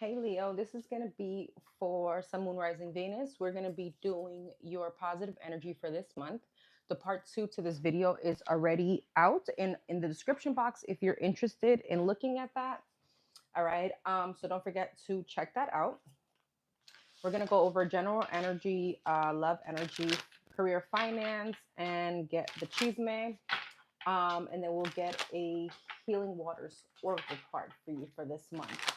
Hey Leo, this is going to be for Sun, Moon, Rising, Venus. We're going to be doing your positive energy for this month. The part two to this video is already out in the description box if you're interested in looking at that. All right. So don't forget to check that out. We're going to go over general energy, love energy, career, finance, and get the chisme. And then we'll get a healing waters oracle card for you for this month.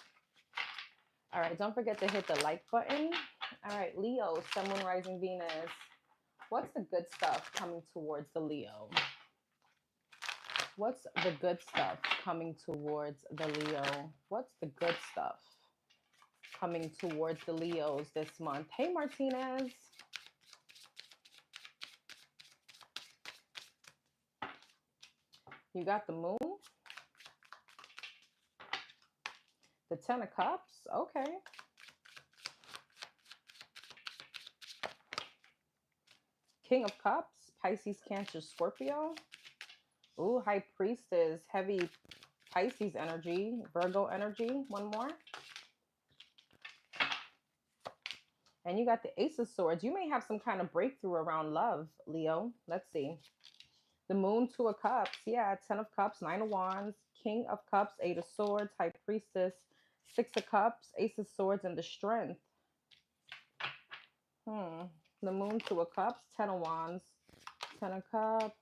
All right, don't forget to hit the like button. All right, Leo, Sun, Moon, Rising, Venus. What's the good stuff coming towards the Leo? What's the good stuff coming towards the Leo? What's the good stuff coming towards the Leos this month? Hey, Martinez. You got the Moon, the Ten of Cups. Okay. King of Cups, Pisces, Cancer, Scorpio. Ooh, High Priestess, heavy Pisces energy, Virgo energy. One more. And you got the Ace of Swords. You may have some kind of breakthrough around love, Leo. Let's see. The Moon, Two of Cups. Yeah, Ten of Cups, Nine of Wands, King of Cups, Eight of Swords, High Priestess, Six of Cups, Ace of Swords, and the Strength. The Moon, Two of Cups, Ten of Wands, Ten of Cups,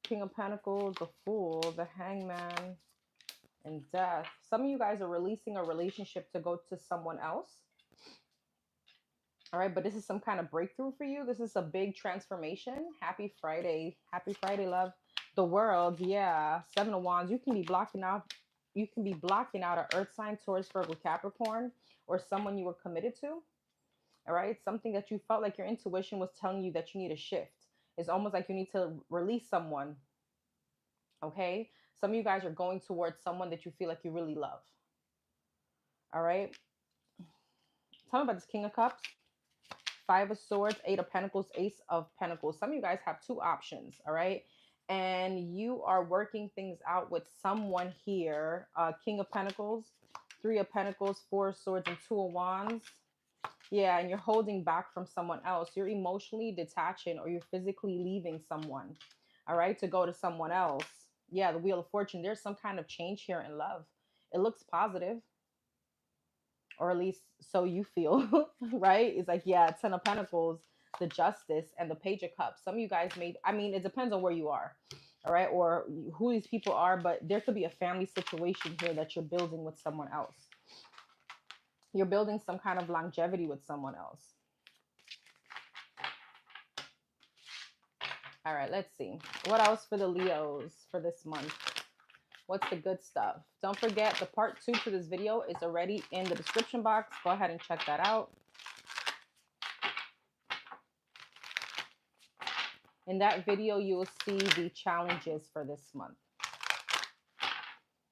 King of Pentacles, the Fool, the Hangman, and Death. Some of you guys are releasing a relationship to go to someone else. All right, but this is some kind of breakthrough for you. This is a big transformation. Happy Friday. Happy Friday, love. The World, yeah. Seven of Wands. You can be blocking out an earth sign, Taurus, Virgo, Capricorn, or someone you were committed to. All right, something that you felt like your intuition was telling you that you need a shift. It's almost like you need to release someone. Okay, some of you guys are going towards someone that you feel like you really love. All right, tell me about this King of Cups, Five of Swords, Eight of Pentacles, Ace of Pentacles. Some of you guys have two options. All right, and you are working things out with someone here. King of Pentacles, Three of Pentacles, Four of Swords, and Two of Wands. Yeah, and you're holding back from someone else. You're emotionally detaching, or you're physically leaving someone, all right, to go to someone else. Yeah, the Wheel of Fortune. There's some kind of change here in love. It looks positive, or at least so you feel, right? It's like, yeah, Ten of Pentacles, the Justice, and the Page of Cups. Some of you guys it depends on where you are, all right, or who these people are, but there could be a family situation here that you're building with someone else. You're building some kind of longevity with someone else. All right, let's see. What else for the Leos for this month? What's the good stuff? Don't forget, the part two to this video is already in the description box. Go ahead and check that out. In that video, you will see the challenges for this month.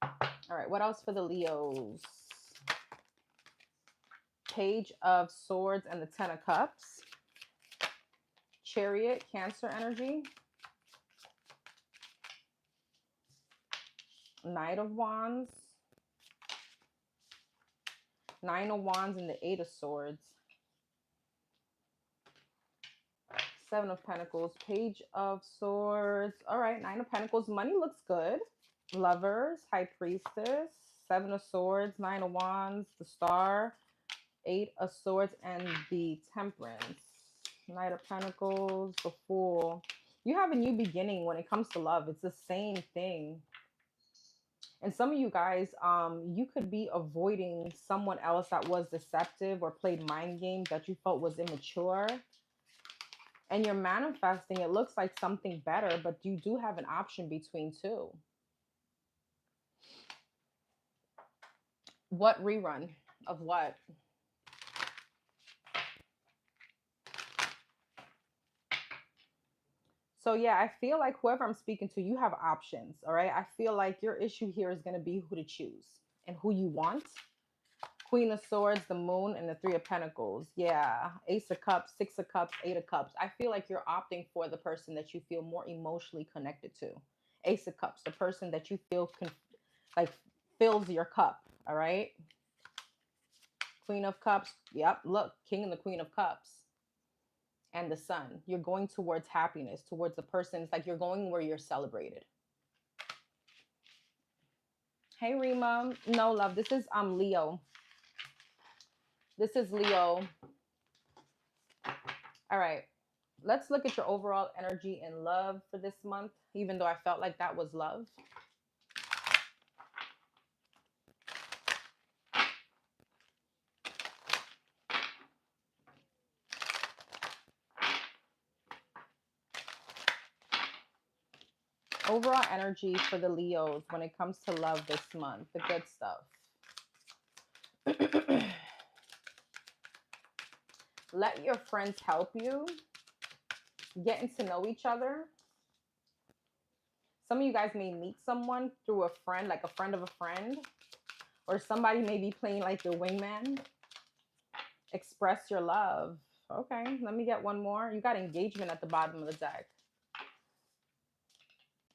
All right, what else for the Leos? Page of Swords and the Ten of Cups. Chariot, Cancer energy. Knight of Wands. Nine of Wands and the Eight of Swords. Seven of Pentacles, Page of Swords. All right, Nine of Pentacles. Money looks good. Lovers, High Priestess, Seven of Swords, Nine of Wands, the Star, Eight of Swords, and the Temperance. Knight of Pentacles, the Fool. You have a new beginning when it comes to love. It's the same thing. And some of you guys, you could be avoiding someone else that was deceptive or played mind games that you felt was immature. And you're manifesting, it looks like something better, but you do have an option between two. What rerun of what? So yeah, I feel like whoever I'm speaking to, you have options, all right? I feel like your issue here is going to be who to choose and who you want. Queen of Swords, the Moon, and the Three of Pentacles. Yeah, Ace of Cups, Six of Cups, Eight of Cups. I feel like you're opting for the person that you feel more emotionally connected to. Ace of Cups, the person that you feel like fills your cup, all right? Queen of Cups. Yep, look, King and the Queen of Cups. And the Sun. You're going towards happiness, towards the person. It's like you're going where you're celebrated. Hey, Rima. No, love. This is Leo. This is Leo. All right. Let's look at your overall energy and love for this month, even though I felt like that was love. Overall energy for the Leos when it comes to love this month, the good stuff. Let your friends help you. Getting to know each other. Some of you guys may meet someone through a friend, like a friend of a friend, or somebody may be playing like your wingman. Express your love. Okay, let me get one more. You got engagement at the bottom of the deck.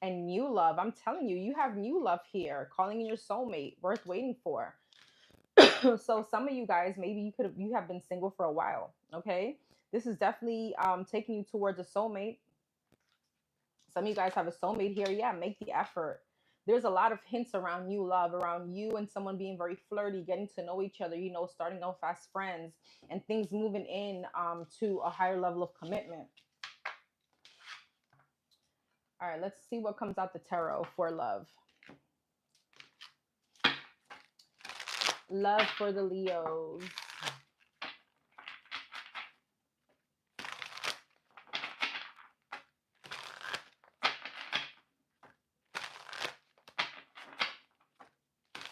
And new love. I'm telling you, you have new love here, calling in your soulmate, worth waiting for. So some of you guys, maybe you have been single for a while. Okay, this is definitely taking you towards a soulmate. Some of you guys have a soulmate here. Yeah, make the effort. There's a lot of hints around new love, around you and someone being very flirty, getting to know each other, starting off as friends and things moving in to a higher level of commitment. All right, let's see what comes out the tarot for love. Love for the Leos.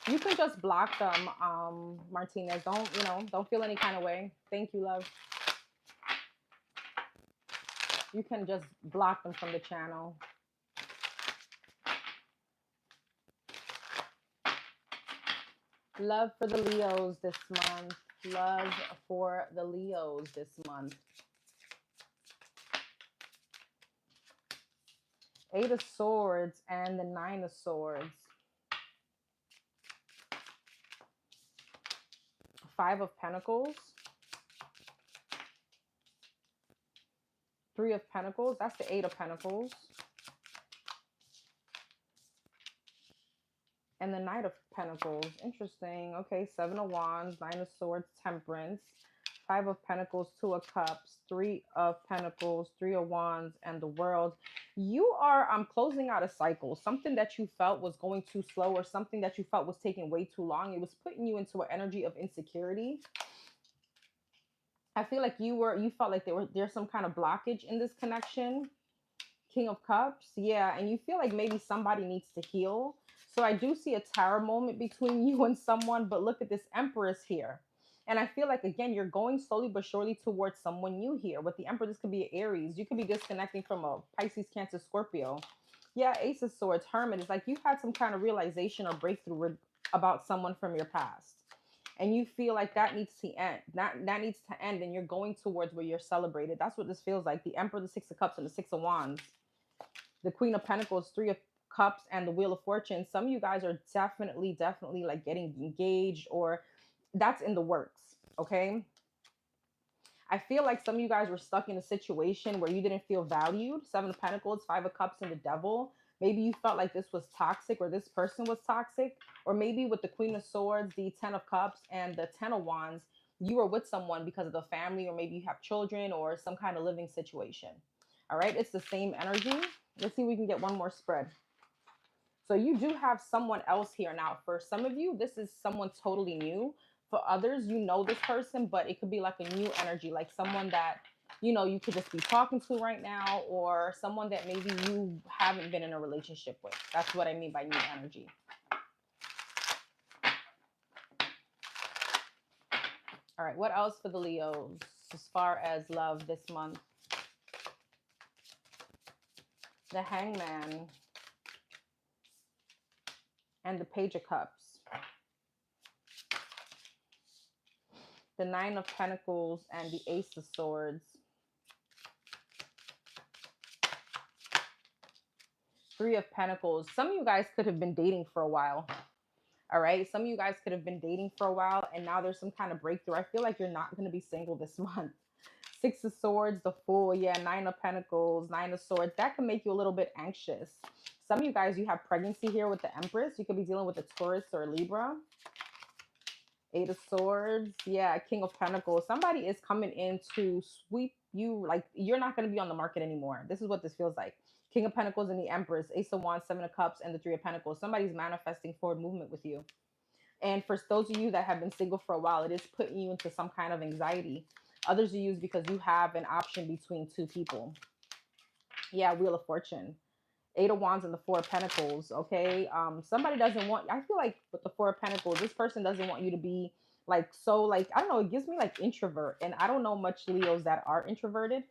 You can just block them, Martinez. Don't feel any kind of way. Thank you, love. You can just block them from the channel. Love for the Leos this month. Love for the Leos this month. Eight of Swords and the Nine of Swords. Five of Pentacles. Three of Pentacles. That's the Eight of Pentacles. And the Knight of Pentacles. Interesting. Okay, Seven of Wands, Nine of Swords, Temperance. Five of Pentacles, Two of Cups, Three of Pentacles, Three of Wands, and the World. You are closing out a cycle. Something that you felt was going too slow, or something that you felt was taking way too long. It was putting you into an energy of insecurity. I feel like you felt like there's some kind of blockage in this connection. King of Cups. Yeah, and you feel like maybe somebody needs to heal. So I do see a tower moment between you and someone, but look at this Empress here. And I feel like, again, you're going slowly but surely towards someone new here. With the Emperor, this could be Aries. You could be disconnecting from a Pisces, Cancer, Scorpio. Yeah, Ace of Swords, Hermit. It's like you've had some kind of realization or breakthrough about someone from your past. And you feel like that needs to end. That needs to end, and you're going towards where you're celebrated. That's what this feels like. The Emperor, the Six of Cups, and the Six of Wands. The Queen of Pentacles, Three of Cups, and the Wheel of Fortune. Some of you guys are definitely like getting engaged, or that's in the works. Okay. I feel like some of you guys were stuck in a situation where you didn't feel valued. Seven of Pentacles, Five of Cups, and the Devil. Maybe you felt like this was toxic, or this person was toxic. Or maybe with the Queen of Swords, the Ten of Cups, and the Ten of Wands, you were with someone because of the family, or maybe you have children, or some kind of living situation. All right, it's the same energy. Let's see if we can get one more spread. So you do have someone else here now. For some of you, this is someone totally new. For others, you know this person, but it could be like a new energy, like someone that, you could just be talking to right now, or someone that maybe you haven't been in a relationship with. That's what I mean by new energy. All right, what else for the Leos as far as love this month? The Hangman and the Page of Cups. The Nine of Pentacles and the Ace of Swords. Three of Pentacles. Some of you guys could have been dating for a while. All right. Some of you guys could have been dating for a while and now there's some kind of breakthrough. I feel like you're not going to be single this month. Six of Swords, the Fool, yeah, Nine of Pentacles, Nine of Swords. That can make you a little bit anxious. Some of you guys, you have pregnancy here with the Empress. You could be dealing with a Taurus or a Libra. Eight of Swords, yeah, King of Pentacles. Somebody is coming in to sweep you, like you're not going to be on the market anymore. This is what this feels like. King of Pentacles and the Empress, Ace of Wands, Seven of Cups, and the Three of Pentacles. Somebody's manifesting forward movement with you. And for those of you that have been single for a while, it is putting you into some kind of anxiety. Others you use because you have an option between two people. Yeah, Wheel of Fortune. Eight of Wands and the Four of Pentacles. Okay. Somebody doesn't want, I feel like with the Four of Pentacles, this person doesn't want you to be like, so like, I don't know, it gives me like introvert. And I don't know much Leos that are introverted.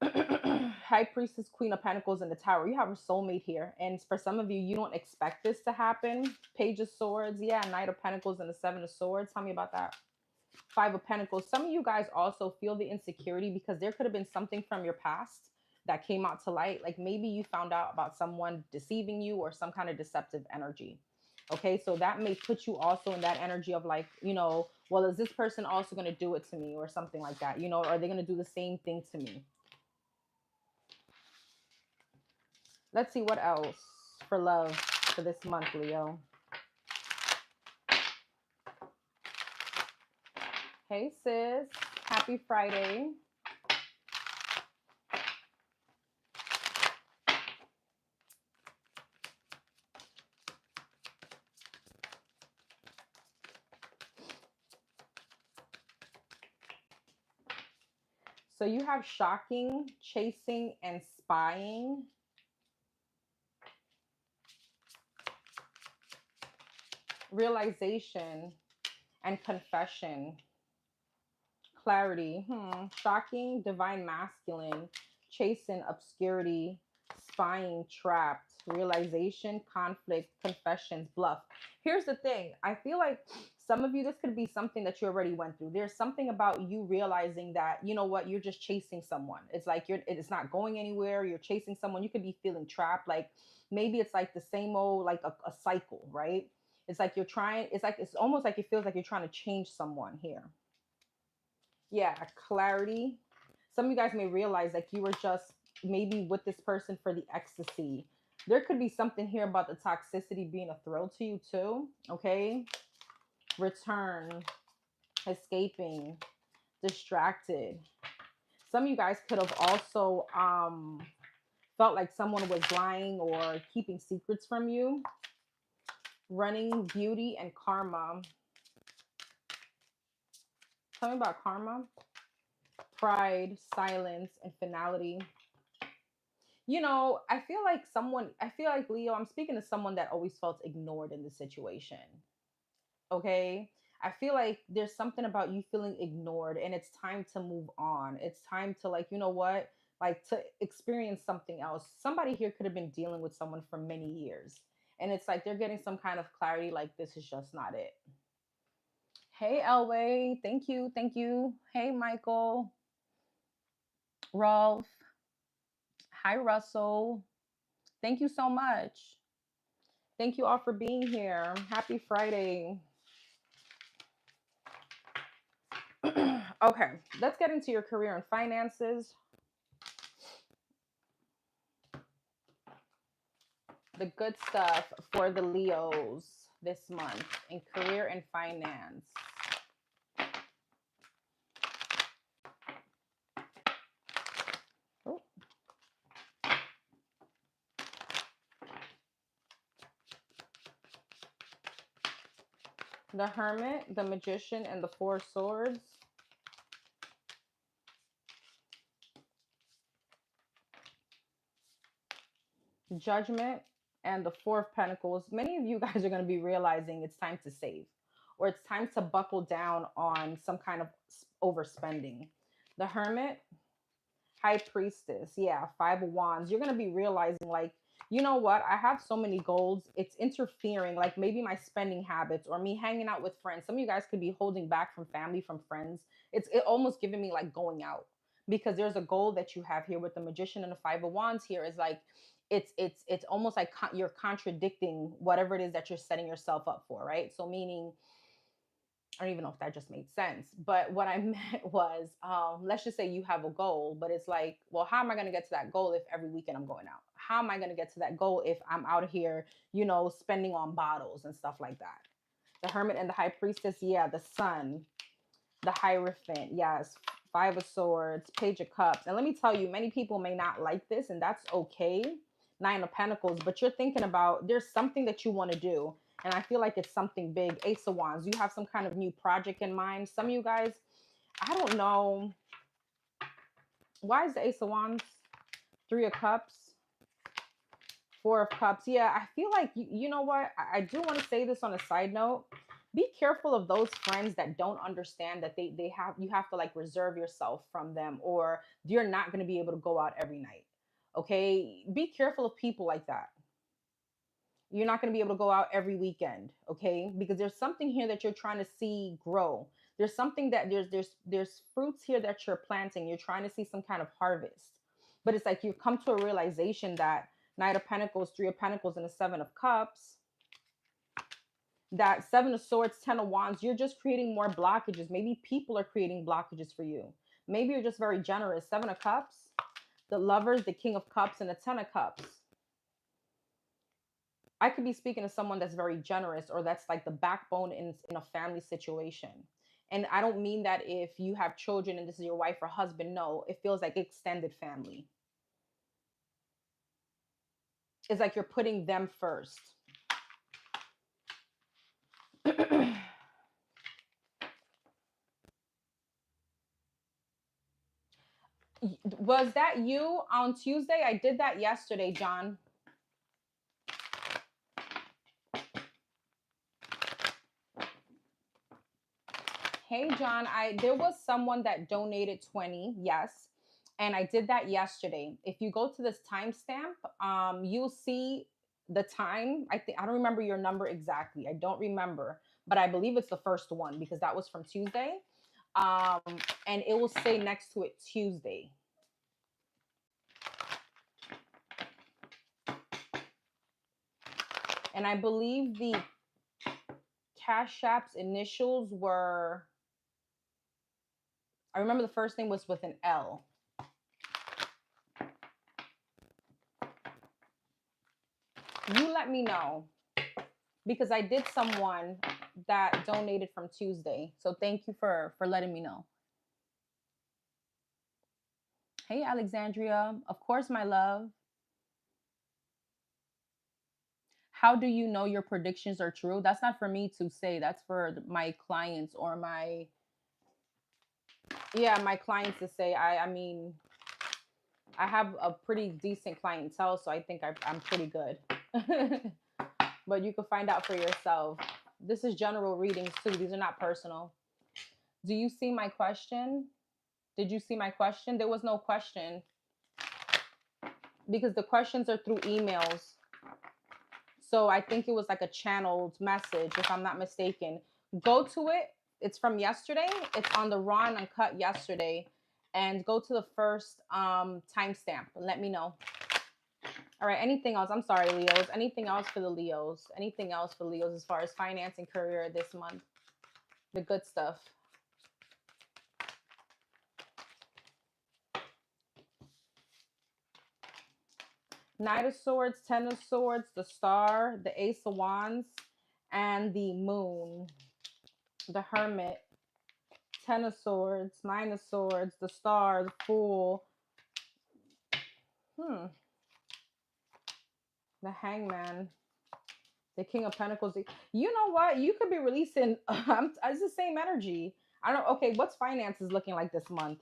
High Priestess, Queen of Pentacles, and the Tower. You have a soulmate here. And for some of you, you don't expect this to happen. Page of Swords. Yeah, Knight of Pentacles and the Seven of Swords. Tell me about that. Five of Pentacles. Some of you guys also feel the insecurity because there could have been something from your past that came out to light. Like maybe you found out about someone deceiving you or some kind of deceptive energy. Okay, so that may put you also in that energy of like, you know, well, is this person also going to do it to me or something like that? You know, are they going to do the same thing to me? Let's see what else for love for this month, Leo. Hey, sis. Happy Friday. So you have shocking, chasing, and spying. Realization and confession. Clarity. Shocking, divine masculine, chasing, obscurity, spying, trapped, realization, conflict, confessions, bluff. Here's the thing. I feel like some of you, this could be something that you already went through. There's something about you realizing that, you know what, you're just chasing someone. It's like it's not going anywhere. You're chasing someone. You could be feeling trapped. Like maybe it's like the same old, like a cycle, right? It's like you're trying, it's almost like it feels like you're trying to change someone here. Yeah, clarity. Some of you guys may realize like you were just maybe with this person for the ecstasy. There could be something here about the toxicity being a thrill to you too. Okay. Return, escaping, distracted. Some of you guys could have also felt like someone was lying or keeping secrets from you. Running, beauty, and karma. Tell me about karma. Pride, silence, and finality. You know, I feel like Leo, I'm speaking to someone that always felt ignored in the situation. Okay. I feel like there's something about you feeling ignored and it's time to move on. It's time to, like, you know what? Like to experience something else. Somebody here could have been dealing with someone for many years. And it's like they're getting some kind of clarity, like this is just not it. Hey, Elway. Thank you. Thank you. Hey, Michael. Rolf. Hi, Russell. Thank you so much. Thank you all for being here. Happy Friday. Okay, let's get into your career and finances. The good stuff for the Leos this month in career and finance. Oh. The Hermit, the Magician, and the Four of Swords. Judgment and the Four of Pentacles. Many of you guys are going to be realizing it's time to save or it's time to buckle down on some kind of overspending. The Hermit, High Priestess. Yeah, Five of Wands. You're going to be realizing like, you know what? I have so many goals. It's interfering, like maybe my spending habits or me hanging out with friends. Some of you guys could be holding back from family, from friends. It almost giving me like going out because there's a goal that you have here with the Magician and the Five of Wands here is like it's almost like you're contradicting whatever it is that you're setting yourself up for, right? So meaning, I don't even know if that just made sense, but what I meant was, let's just say you have a goal, but it's like, well, how am I going to get to that goal if every weekend I'm going out? How am I going to get to that goal if I'm out here, spending on bottles and stuff like that? The Hermit and the High Priestess, yeah, the Sun, the Hierophant, yes, Five of Swords, Page of Cups. And let me tell you, many people may not like this, and that's okay. Nine of Pentacles, but you're thinking about, there's something that you want to do. And I feel like it's something big. Ace of Wands, you have some kind of new project in mind. Some of you guys, I don't know. Why is the Ace of Wands? Three of Cups, Four of Cups. Yeah, I feel like, you know what? I do want to say this on a side note. Be careful of those friends that don't understand that you have to like reserve yourself from them, or you're not going to be able to go out every night. Okay? Be careful of people like that. You're not going to be able to go out every weekend, okay? Because there's something here that you're trying to see grow. There's something that there's fruits here that you're planting. You're trying to see some kind of harvest. But it's like you've come to a realization that Knight of Pentacles, Three of Pentacles, and the Seven of Cups, that Seven of Swords, Ten of Wands, you're just creating more blockages. Maybe people are creating blockages for you. Maybe you're just very generous. Seven of Cups, the Lovers, the King of Cups, and the Ten of Cups. I could be speaking to someone that's very generous, or that's like the backbone in a family situation. And I don't mean that if you have children and this is your wife or husband. No, it feels like extended family. It's like you're putting them first. Was that you on Tuesday? I did that yesterday, John. Hey, John, there was someone that donated 20, yes. And I did that yesterday. If you go to this timestamp, you'll see the time. I don't remember your number exactly. I don't remember, but I believe it's the first one because that was from Tuesday. Um, and it will say next to it Tuesday. And I believe the Cash App's initials were, I remember the first name was with an L. You let me know, because I did someone that donated from Tuesday. So thank you for letting me know. Hey, Alexandria. Of course, my love. How do you know your predictions are true? That's not for me to say. That's for my clients or my clients to say. I mean, I have a pretty decent clientele, so I think I'm pretty good. But you can find out for yourself. This is general readings too. These are not personal. Do you see my question? Did you see my question? There was no question because the questions are through emails. So I think it was like a channeled message, if I'm not mistaken. Go to it. It's from yesterday. It's on the raw and uncut yesterday. And go to the first timestamp and let me know. All right. Anything else? I'm sorry, Leos. Anything else for the Leos? Anything else for Leos as far as finance and career this month? The good stuff. Knight of Swords, Ten of Swords, the Star, the Ace of Wands, and the Moon. The Hermit, Ten of Swords, Nine of Swords, the Star, the Fool. The Hangman, the King of Pentacles. You know what? You could be releasing. It's the same energy. I don't. Okay, what's finances looking like this month?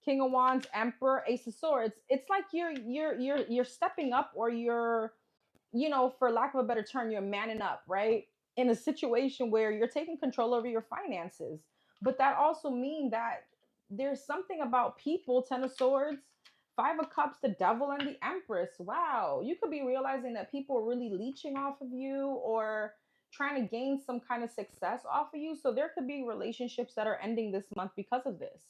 King of Wands, Emperor, Ace of Swords. It's like you're stepping up, or you're, for lack of a better term, you're manning up, right? In a situation where you're taking control over your finances. But that also means that there's something about people. Ten of Swords, Five of Cups, the Devil, and the Empress. Wow. You could be realizing that people are really leeching off of you, or trying to gain some kind of success off of you. So there could be relationships that are ending this month because of this.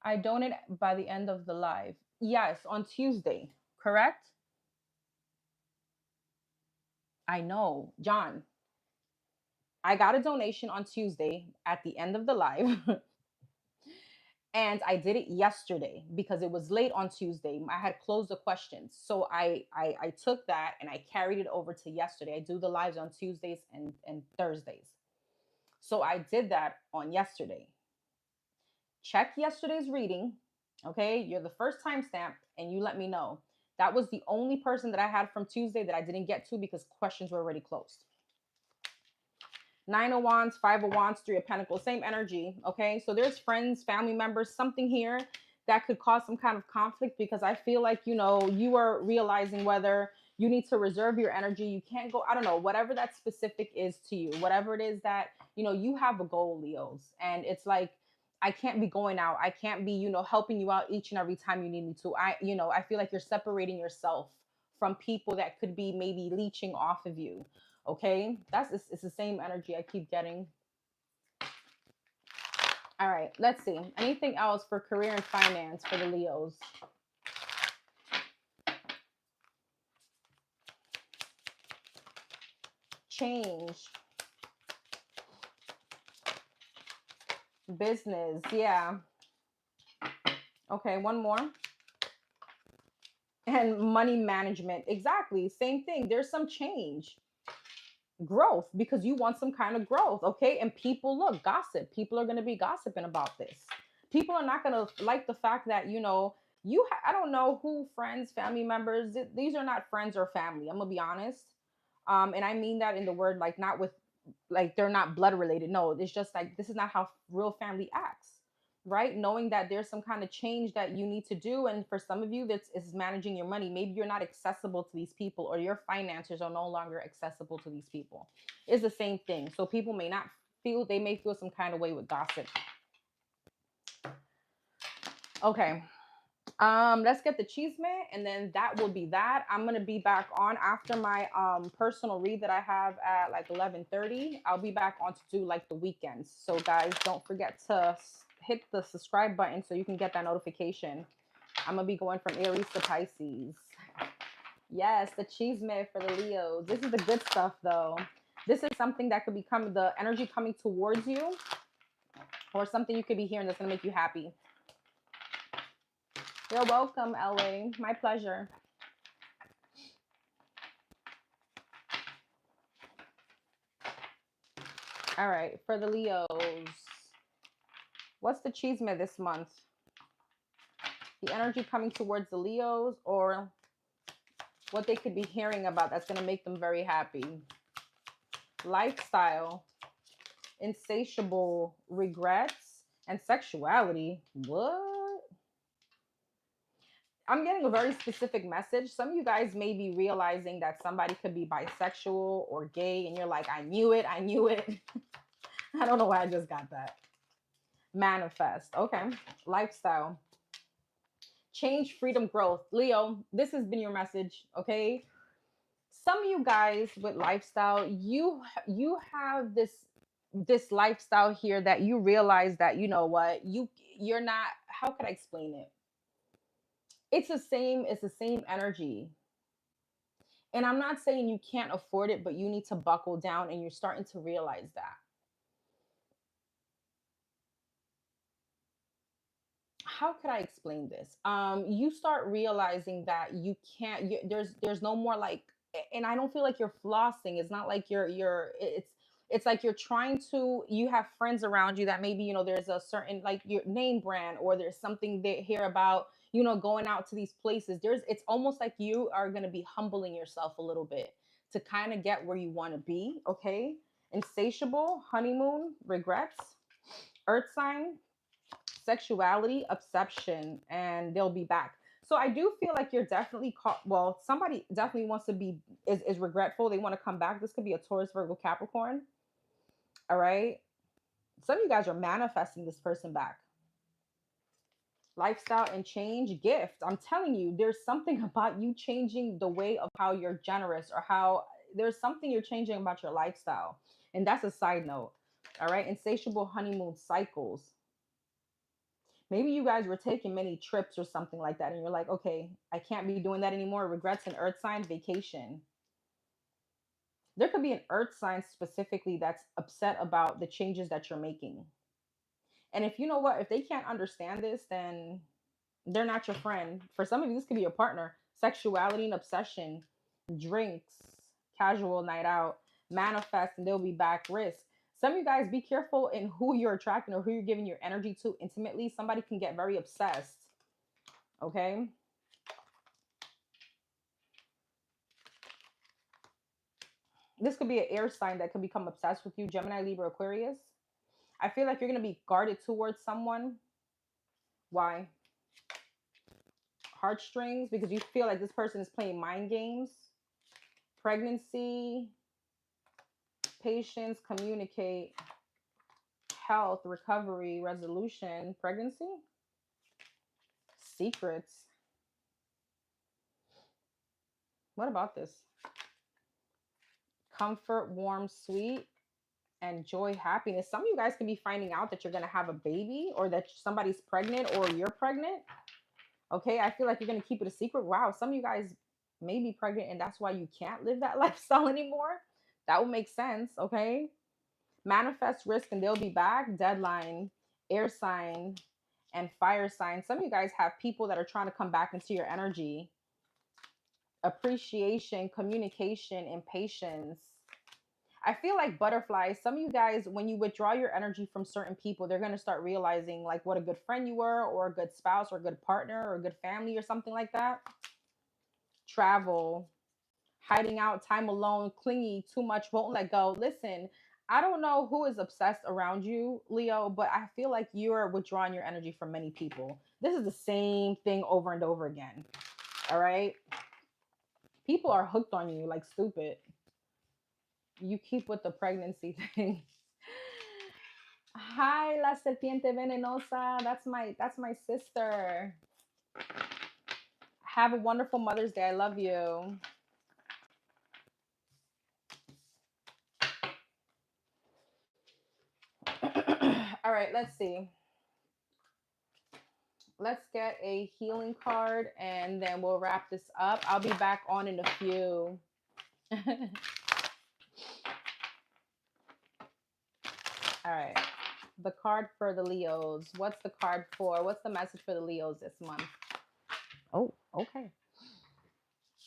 I donate by the end of the live. Yes, on Tuesday, correct? I know, John. I got a donation on Tuesday at the end of the live. And I did it yesterday because it was late on Tuesday. I had closed the questions. So I took that and I carried it over to yesterday. I do the lives on Tuesdays and Thursdays. So I did that on yesterday. Check yesterday's reading. Okay. You're the first timestamp and you let me know. That was the only person that I had from Tuesday that I didn't get to because questions were already closed. Nine of Wands, Five of Wands, Three of Pentacles, same energy. Okay. So there's friends, family members, something here that could cause some kind of conflict because I feel like, you are realizing whether you need to reserve your energy. You can't go, I don't know, whatever that specific is to you, whatever it is that, you have a goal, Leos. And it's like, I can't be going out. I can't be, helping you out each and every time you need me to. I feel like you're separating yourself from people that could be maybe leeching off of you. Okay, it's the same energy I keep getting. All right, let's see. Anything else for career and finance for the Leos? Change. Business, yeah. Okay, one more. And money management. Exactly, same thing. There's some change. Growth, because you want some kind of growth. Okay, and people, look, gossip. People are going to be gossiping about this. People are not going to like the fact that I don't know who, friends, family members, these are not friends or family, I'm gonna be honest. And I mean that in the word, like, not with, like, they're not blood related. No, it's just like, this is not how real family acts, right? Knowing that there's some kind of change that you need to do. And for some of you, this is managing your money. Maybe you're not accessible to these people, or your finances are no longer accessible to these people. It's the same thing. So people may not feel, they may feel some kind of way with gossip. Okay. Let's get the chisme, and then that will be that. I'm gonna be back on after my personal read that I have at like 11:30. I'll be back on to do like the weekends. So guys, don't forget to hit the subscribe button so you can get that notification. I'm gonna be going from Aries to Pisces. Yes, the chisme for the Leos. This is the good stuff though. This is something that could become the energy coming towards you, or something you could be hearing that's gonna make you happy. You're welcome, LA. My pleasure. All right, for the Leos, what's the chisme this month? The energy coming towards the Leos, or what they could be hearing about that's going to make them very happy. Lifestyle, insatiable regrets, and sexuality. What? I'm getting a very specific message. Some of you guys may be realizing that somebody could be bisexual or gay, and you're like, I knew it. I knew it. I don't know why I just got that. Manifest. Okay. Lifestyle. Change, freedom, growth. Leo, this has been your message. Okay. Some of you guys with lifestyle, you have this lifestyle here that you realize that, you know what, you're not, how could I explain it? It's the same energy. And I'm not saying you can't afford it, but you need to buckle down, and you're starting to realize that. How could I explain this? You start realizing that you can't. There's no more like, and I don't feel like you're flossing. It's not like it's like you're trying to. You have friends around you that maybe there's a certain like your name brand, or there's something they hear about going out to these places. It's almost like you are gonna be humbling yourself a little bit to kind of get where you want to be. Okay, insatiable, honeymoon, regrets, earth sign, sexuality, obsession, and they'll be back. So I do feel like you're definitely caught. Well, somebody definitely wants to be is regretful. They want to come back. This could be a Taurus, Virgo, Capricorn. All right. Some of you guys are manifesting this person back. Lifestyle and change, gift. I'm telling you, there's something about you changing the way of how you're generous, or how there's something you're changing about your lifestyle. And that's a side note. All right. Insatiable, honeymoon, cycles. Maybe you guys were taking many trips or something like that, and you're like, okay, I can't be doing that anymore. Regrets an earth sign vacation. There could be an earth sign specifically that's upset about the changes that you're making. And if you know what, if they can't understand this, then they're not your friend. For some of you, this could be your partner. Sexuality and obsession, drinks, casual night out, manifest, and they'll be back. Risk. Some of you guys, be careful in who you're attracting or who you're giving your energy to intimately. Somebody can get very obsessed. Okay. This could be an air sign that could become obsessed with you. Gemini, Libra, Aquarius. I feel like you're going to be guarded towards someone. Why? Heartstrings, because you feel like this person is playing mind games. Pregnancy, patience, communicate, health, recovery, resolution, pregnancy, secrets. What about this? Comfort, warm, sweet, and joy, happiness. Some of you guys can be finding out that you're going to have a baby or that somebody's pregnant or you're pregnant. Okay, I feel like you're going to keep it a secret. Wow, some of you guys may be pregnant and that's why you can't live that lifestyle anymore. That would make sense. Okay, manifest, risk, and they'll be back. Deadline, air sign, and fire sign. Some of you guys have people that are trying to come back into your energy. Appreciation, communication, and patience. I feel like butterflies. Some of you guys, when you withdraw your energy from certain people, they're going to start realizing like what a good friend you were, or a good spouse, or a good partner, or a good family, or something like that. Travel, hiding out, time alone, clingy, too much, won't let go. Listen, I don't know who is obsessed around you, Leo, but I feel like you're withdrawing your energy from many people. This is the same thing over and over again. All right. People are hooked on you like stupid. You keep with the pregnancy thing. Hi, la serpiente venenosa. That's my sister. Have a wonderful Mother's Day. I love you. All right, let's see. Let's get a healing card and then we'll wrap this up. I'll be back on in a few. All right. The card for the Leos. What's the card for? What's the message for the Leos this month? Oh, okay.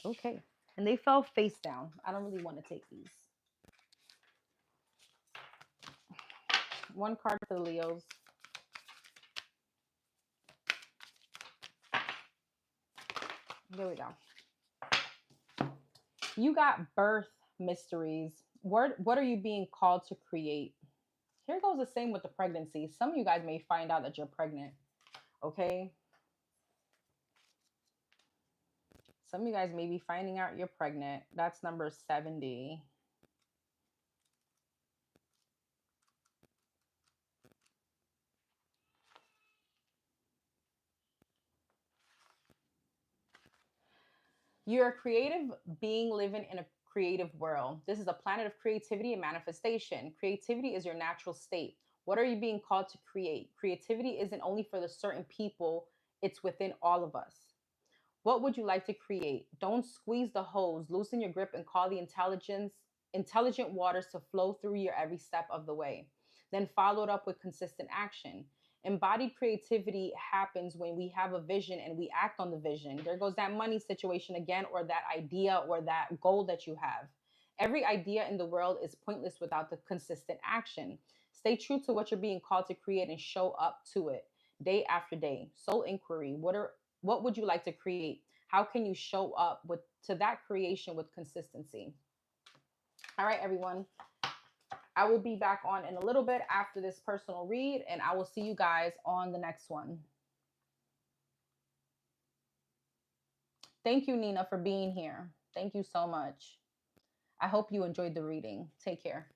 Okay. And they fell face down. I don't really want to take these. One card for the Leos. There we go. You got birth mysteries. What are you being called to create? Here goes the same with the pregnancy. Some of you guys may find out that you're pregnant. Okay. Some of you guys may be finding out you're pregnant. That's number 70. You're a creative being living in a creative world. This is a planet of creativity and manifestation. Creativity is your natural state. What are you being called to create? Creativity isn't only for the certain people, it's within all of us. What would you like to create? Don't squeeze the hose. Loosen your grip and call the intelligent waters to flow through your every step of the way. Then follow it up with consistent action. Embodied creativity happens when we have a vision and we act on the vision. There goes that money situation again, or that idea or that goal that you have. Every idea in the world is pointless without the consistent action. Stay true to what you're being called to create and show up to it day after day. Soul inquiry. What would you like to create? How can you show up with to that creation with consistency? All right, everyone. I will be back on in a little bit after this personal read, and I will see you guys on the next one. Thank you, Nina, for being here. Thank you so much. I hope you enjoyed the reading. Take care.